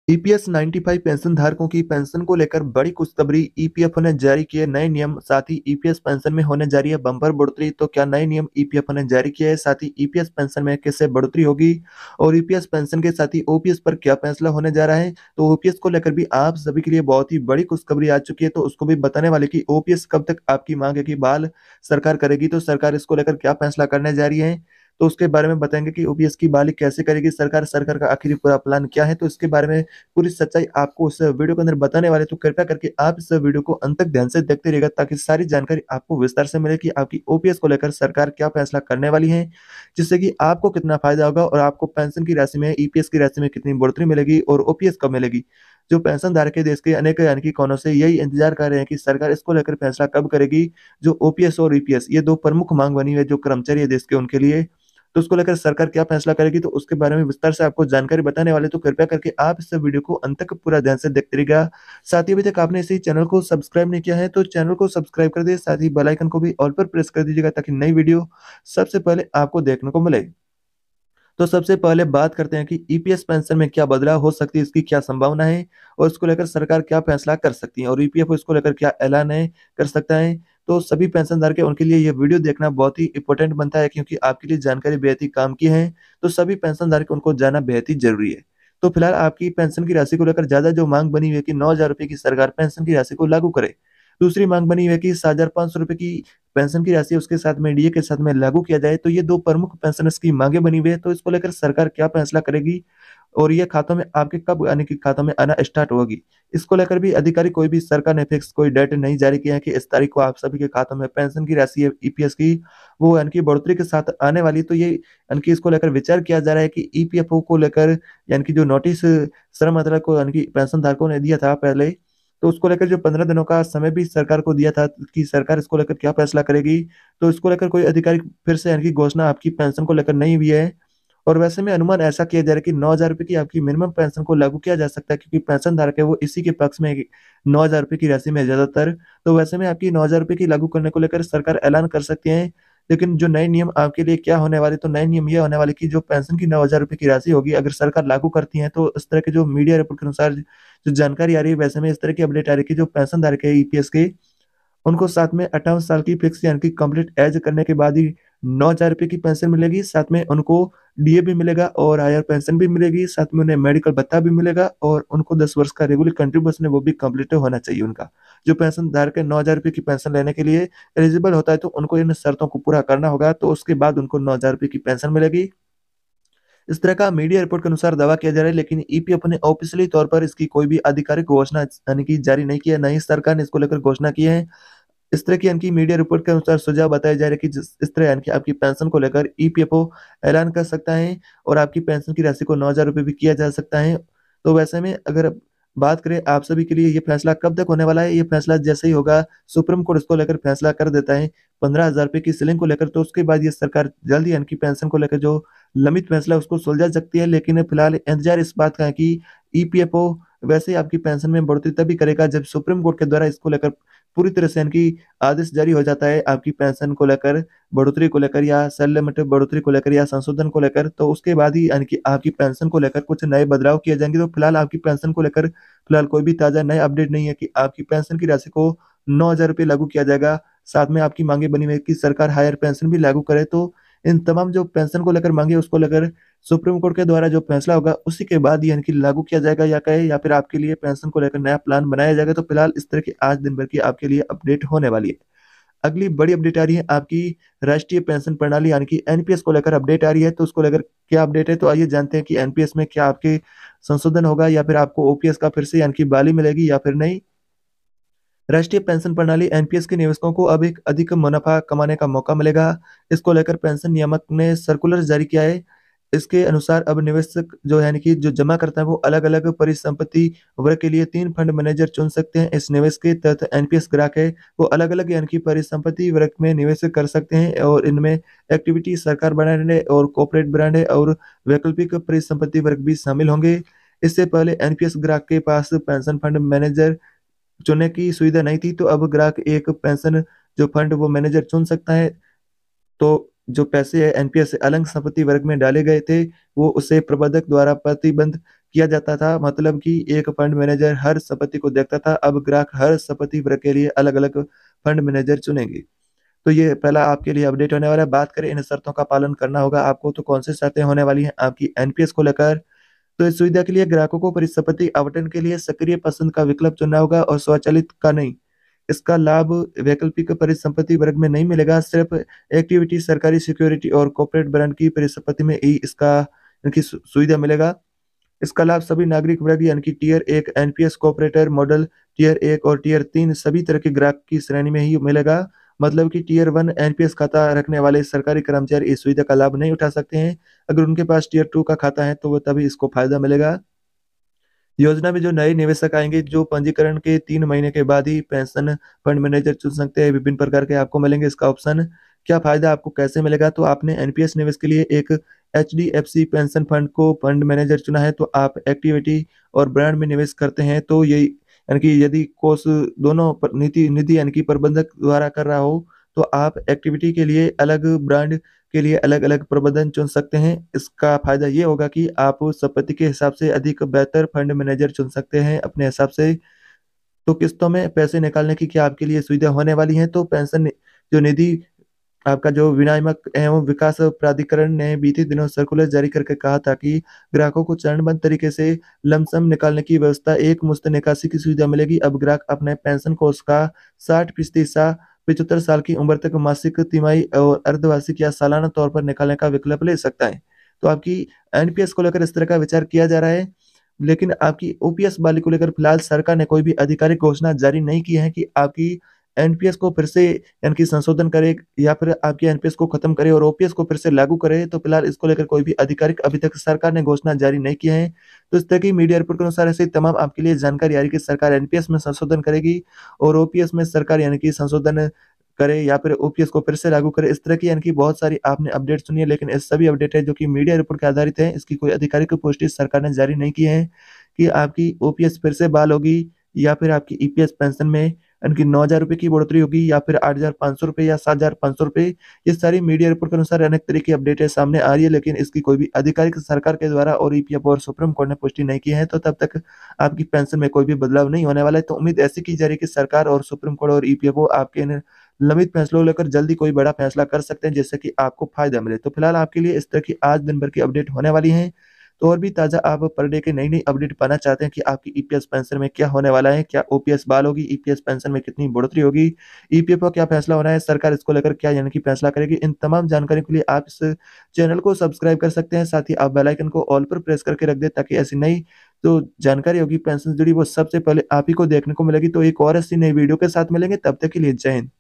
EPS 95 pension धारकों की pension को लेकर बड़ी खुशखबरी। ईपीएफओ ने जारी किए नए नियम, साथ ही ईपीएस पेंशन में होने जा रही है बम्पर बढ़ोतरी। तो क्या नए नियम ईपीएफओ ने जारी किए हैं, साथ ही ईपीएस पेंशन में कैसे बढ़ोतरी होगी और ईपीएस पेंशन के साथ ही ओपीएस पर क्या फैसला होने जा रहा है। तो ओपीएस को लेकर भी आप सभी के लिए बहुत ही बड़ी खुशखबरी आ चुकी है, तो उसको भी बताने वाले कि ओपीएस कब तक आपकी मांग है कि बहाल सरकार करेगी, तो सरकार इसको लेकर क्या फैसला करने जा रही है। तो उसके बारे में बताएंगे कि ओपीएस की बहाली कैसे करेगी सरकार, सरकार का आखिरी पूरा प्लान क्या है। तो इसके बारे में पूरी सच्चाई आपको इस वीडियो के अंदर बताने वाले, तो कृपया करके आप इस वीडियो को अंत तक ध्यान से देखते रहिएगा, ताकि सारी जानकारी आपको विस्तार से मिले कि आपकी ओपीएस को लेकर सरकार क्या फैसला करने वाली है, जिससे कि आपको कितना फायदा होगा और आपको पेंशन की राशि में, ईपीएस की राशि में कितनी बढ़ोतरी मिलेगी और ओपीएस कब मिलेगी। जो पेंशन धारक है देश के अनेक यानी कि कोनों से यही इंतजार कर रहे हैं कि सरकार इसको लेकर फैसला कब करेगी। जो ओपीएस और ईपीएस ये दो प्रमुख मांग बनी हुई है जो कर्मचारी है देश के उनके लिए, तो उसको लेकर सरकार क्या फैसला करेगी, तो उसके बारे में विस्तार से आपको जानकारी बताने वाले, तो कृपया करके आप इस वीडियो को अंत तक पूरा ध्यान से देखते रहिएगा। साथ ही अभी तक आपने इसी चैनल को सब्सक्राइब नहीं किया है तो चैनल को सब्सक्राइब कर दे, साथ ही बेल आइकन को भी ऑल पर प्रेस कर दीजिएगा, ताकि नई वीडियो सबसे पहले आपको देखने को मिले। तो सबसे पहले बात करते हैं कि ईपीएस पेंशन में क्या बदलाव हो सकती है, इसकी क्या संभावना है और इसको लेकर सरकार क्या फैसला कर सकती है, और ईपीएफओ इसको लेकर क्या ऐलान है कर सकता है। तो सभी पेंशनधारक है उनके लिए ये वीडियो देखना बहुत ही इंपॉर्टेंट बनता है, क्योंकि आपके लिए जानकारी बेहद ही काम की है। तो सभी पेंशनधारक उनको जानना बेहद ही जरूरी है। तो फिलहाल आपकी पेंशन की राशि को लेकर ज्यादा जो मांग बनी हुई है कि 9,000 रुपए की सरकार पेंशन की राशि को लागू करे। दूसरी मांग बनी हुई है कि 7,500 रुपए की पेंशन की राशि उसके साथ में डीए के साथ में लागू किया जाए। तो ये दो प्रमुख पेंशनर्स की मांगे बनी हुई है, तो इसको लेकर सरकार क्या फैसला करेगी और ये खातों में आपके कब आने की खातों में आना स्टार्ट होगी, इसको लेकर भी अधिकारी कोई भी सरकार ने फिक्स कोई डेट नहीं जारी किया है कि इस तारीख को आप सभी के खातों में पेंशन की राशि है ईपीएस की वो यानी कि बढ़ोतरी के साथ आने वाली। तो ये यानी कि इसको लेकर विचार किया जा रहा है कि ईपीएफओ को लेकर यानी कि जो नोटिस श्रम मंत्रालय को यानी कि पेंशन धारकों ने दिया था पहले, तो उसको लेकर जो 15 दिनों का समय भी सरकार को दिया था कि सरकार इसको लेकर क्या फैसला करेगी। तो इसको लेकर कोई आधिकारिक फिर से यानी कि घोषणा आपकी पेंशन को लेकर नहीं हुई है। और वैसे में अनुमान ऐसा किया जा रहा है कि 9,000 रुपए की आपकी मिनिमम पेंशन को लागू किया जा सकता है, क्योंकि पेंशन धारक है वो इसी के पक्ष में 9,000 रुपए की राशि में ज्यादातर। तो वैसे में आपकी 9,000 रुपए की लागू करने को लेकर सरकार ऐलान कर सकती है। लेकिन जो नए नियम आपके लिए क्या होने वाले, तो नए नियम ये होने वाले कि जो पेंशन की 9,000 रुपए की राशि होगी अगर सरकार लागू करती है, तो इस तरह के जो मीडिया रिपोर्ट के अनुसार जो जानकारी आ रही है, वैसे में इस तरह की अपडेट आ रही है कि जो पेंशन धारक है ईपीएस के, उनको साथ में 58 साल की फिक्स यानी कि कंप्लीट एज करने के बाद ही 9,000 रुपए की पेंशन मिलेगी। साथ में उनको डीए भी मिलेगा और हायर पेंशन भी मिलेगी, साथ में उन्हें मेडिकल भत्ता भी मिलेगा और उनको 10 वर्ष का रेगुलर कंट्रीब्यूशन है वो भी कंप्लीट होना चाहिए उनका। जो पेंशन धारक है 9,000 रुपए की पेंशन लेने के लिए एलिजिबल होता है, तो उनको इन शर्तों को पूरा करना होगा, तो उसके बाद उनको 9,000 रुपए की पेंशन मिलेगी। इस तरह का मीडिया रिपोर्ट के अनुसार दावा किया जा रहा है, लेकिन ईपीएफ ने ऑफिशियली तौर पर इसकी कोई भी आधिकारिक घोषणा यानी कि जारी नहीं किया, न ही सरकार ने इसको लेकर घोषणा की है। इस तरह की यानी कि मीडिया रिपोर्ट के अनुसार सुझाव बताया जा रहा है कि जिस इस तरह यानी कि आपकी पेंशन को लेकर ईपीएफओ ऐलान कर सकता है और आपकी पेंशन की राशि को 9,000 रुपए भी किया जा सकता है। तो वैसे में अगर बात करें आप सभी के लिए ये फैसला कब तक होने वाला है, ये फैसला जैसे ही होगा सुप्रीम कोर्ट इसको लेकर फैसला कर देता है 15,000 रुपए की सीलिंग को लेकर, तो उसके बाद ये सरकार जल्दी यानी कि पेंशन को लेकर जो लंबित फैसला है उसको सुलझा सकती है। लेकिन फिलहाल इंतजार इस बात का है कि ईपीएफओ वैसे ही आपकी पेंशन में बढ़ोतरी तभी करेगा जब सुप्रीम कोर्ट के द्वारा इसको लेकर पूरी तरह से यानी कि आदेश जारी हो जाता है आपकी पेंशन को लेकर, बढ़ोतरी को लेकर या सेल लिमिट बढ़ोतरी को लेकर या संशोधन को लेकर, तो उसके बाद ही यानी कि आपकी पेंशन को लेकर कुछ नए बदलाव किए जाएंगे। तो फिलहाल आपकी पेंशन को लेकर फिलहाल कोई भी ताजा नए अपडेट नहीं है कि आपकी पेंशन की राशि को 9,000 रुपये लागू किया जाएगा। साथ में आपकी मांगे बनी हुई है कि सरकार हायर पेंशन भी लागू करे। तो इन तमाम जो पेंशन को लेकर मांगे उसको लेकर सुप्रीम कोर्ट के द्वारा जो फैसला होगा उसी के बाद यानी कि लागू किया जाएगा या कहे या फिर आपके लिए पेंशन को लेकर नया प्लान बनाया जाएगा। तो फिलहाल इस तरह की आज दिन भर की आपके लिए अपडेट होने वाली है। अगली बड़ी अपडेट आ रही है आपकी राष्ट्रीय पेंशन प्रणाली यानी कि एनपीएस को लेकर अपडेट आ रही है। तो उसको लेकर क्या अपडेट है, तो आइए जानते हैं कि एनपीएस में क्या आपके संशोधन होगा या फिर आपको ओपीएस का फिर से यानी कि बहाली मिलेगी या फिर नहीं। राष्ट्रीय पेंशन प्रणाली एनपीएस के निवेशकों को अब एक अधिक मुनाफा कमाने का मौका मिलेगा। इसको लेकर पेंशन नियामक ने सर्कुलर जारी किया है। इसके अनुसार अब निवेशक जो यानी कि जो जमा करता है वो अलग अलग परिसंपत्ति वर्ग के लिए 3 फंड मैनेजर चुन सकते हैं। इस निवेश के तहत एनपीएस ग्राहक है वो अलग अलग यानी कि परिसंपत्ति वर्ग में निवेश कर सकते हैं और इनमें एक्टिविटी सरकार ब्रांड है और कॉर्पोरेट ब्रांड है और वैकल्पिक परिसंपत्ति वर्ग भी शामिल होंगे। इससे पहले एनपीएस ग्राहक के पास पेंशन फंड मैनेजर चुनने की सुविधा नहीं थी, तो अब ग्राहक एक पेंशन जो फंड वो मैनेजर चुन सकता है। तो जो पैसे है एनपीएस से अलग संपत्ति वर्ग में डाले गए थे वो उसे प्रबंधक द्वारा प्रतिबंध किया जाता था, मतलब कि एक फंड मैनेजर हर संपत्ति को देखता था। अब ग्राहक हर संपत्ति वर्ग के लिए अलग-अलग फंड मैनेजर चुनेंगे। तो ये पहला आपके लिए अपडेट होने वाला है। बात करें इन शर्तों का पालन करना होगा आपको, तो कौन सी शर्तें होने वाली हैं आपकी एनपीएस को लेकर। तो इस सुविधा के लिए ग्राहकों को परिसंपत्ति आवंटन के लिए सक्रिय पसंद का विकल्प चुनना होगा और स्वचालित का नहीं। इसका लाभ वैकल्पिक परिसंपत्ति वर्ग में नहीं मिलेगा, सिर्फ इक्विटी, सरकारी सिक्योरिटी और कॉर्पोरेट बॉन्ड की परिसंपत्ति में ही इसका इनकी सुविधा मिलेगा। इसका लाभ सभी नागरिक वर्ग यानी कि tier 1 NPS corporator model, tier 1 और टियर 3 सभी तरह के ग्राहक की श्रेणी में ही मिलेगा। मतलब कि टियर 1 एनपीएस खाता रखने वाले सरकारी कर्मचारी इस सुविधा का लाभ नहीं उठा सकते हैं। अगर उनके पास टियर 2 का खाता है तो वो तभी इसको फायदा मिलेगा। योजना में जो नए निवेशक आएंगे, जो पंजीकरण के 3 महीने के बाद ही पेंशन फंड मैनेजर चुन सकते हैं, विभिन्न प्रकार के आपको मिलेंगे इसका ऑप्शन। क्या फायदा आपको कैसे मिलेगा, तो आपने एनपीएस निवेश के लिए एक एचडीएफसी पेंशन फंड को फंड मैनेजर चुना है, तो आप इक्विटी और ब्रांड में निवेश करते हैं, तो यही यानी कि यदि कोष दोनों नीति निधि यानी कि प्रबंधक द्वारा कर रहा हो, तो आप एक्टिविटी के लिए अलग, ब्रांड के लिए अलग-अलग प्रबंधन चुन सकते हैं। इसका फ़ायदा ये होगा कि आप संपत्ति के हिसाब से अधिक बेहतर फंड मैनेजर चुन सकते हैं अपने हिसाब से। तो किस्तों में पैसे निकालने की क्या आपके लिए सुविधा होने वाली है? तो पेंशन जो निधि आपका जो विनियामक एवं विकास प्राधिकरण ने बीते दिनों सर्कुलर जारी करके कहा था कि ग्राहकों को चरणबद्ध तरीके से लमसम निकालने की व्यवस्था, एक मुश्त निकासी की सुविधा मिलेगी। अब ग्राहक अपने पेंशन कोष का 60% हिस्सा 75 साल की उम्र तक मासिक, तिमाही और अर्धवार्षिक या सालाना तौर पर निकालने का विकल्प ले सकता है। तो आपकी एनपीएस को लेकर इस तरह का विचार किया जा रहा है, लेकिन आपकी ओपीएस वाली को लेकर फिलहाल सरकार ने कोई भी आधिकारिक घोषणा जारी नहीं की है कि आपकी एनपीएस को फिर से यानी कि संशोधन करे या फिर आपकी एनपीएस को खत्म करे और ओपीएस को फिर से लागू करे। तो फिलहाल इसको लेकर कोई भी आधिकारिक अभी तक सरकार ने घोषणा जारी नहीं की है। तो इस तरह की मीडिया रिपोर्ट के अनुसार ऐसे तमाम आपके लिए जानकारी आ रही है कि सरकार एनपीएस में संशोधन करेगी और ओपीएस में सरकार यानी कि संशोधन करे या फिर ओपीएस को फिर से लागू करे। इस तरह की यानी कि बहुत सारी आपने अपडेट सुनी है, लेकिन ये सभी अपडेट है जो कि मीडिया रिपोर्ट के आधारित है। इसकी कोई आधिकारिक पुष्टि सरकार ने जारी नहीं की है कि आपकी ओपीएस फिर से बहाल होगी या फिर आपकी ईपीएस पेंशन में इनकी ₹9,000 की बढ़ोतरी होगी या फिर ₹8,500 या ₹7,500। ये सारी मीडिया रिपोर्ट के अनुसार अनेक तरह की अपडेटें सामने आ रही है, लेकिन इसकी कोई भी आधिकारिक सरकार के द्वारा और ईपीएफओ और सुप्रीम कोर्ट ने पुष्टि नहीं की है। तो तब तक आपकी पेंशन में कोई भी बदलाव नहीं होने वाला है। तो उम्मीद ऐसी की जा रही है कि सरकार और सुप्रीम कोर्ट और ईपीएफओ आपके इन लंबित फैसलों को लेकर जल्दी कोई बड़ा फैसला कर सकते हैं, जिससे कि आपको फायदा मिले। तो फिलहाल आपके लिए इस तरह की आज दिन भर की अपडेट होने वाली है। तो और भी ताज़ा आप पर डे के नई-नई अपडेट पाना चाहते हैं कि आपकी ईपीएस पेंशन में क्या होने वाला है? क्या ओपीएस बहाल होगी? ईपीएस पेंशन में कितनी बढ़ोतरी होगी? ईपीएफओ क्या फैसला होना है? सरकार इसको लेकर क्या यानी कि फैसला करेगी? इन तमाम जानकारी के लिए आप इस चैनल को सब्सक्राइब कर सकते हैं। साथ ही आप बेल आइकन को ऑल पर प्रेस करके रख दें, ताकि ऐसी नई जो जानकारी होगी पेंशन से जुड़ी, वो सबसे पहले आप ही को देखने को मिलेगी। तो एक और ऐसी नई वीडियो के साथ मिलेंगे, तब तक के लिए जय हिंद।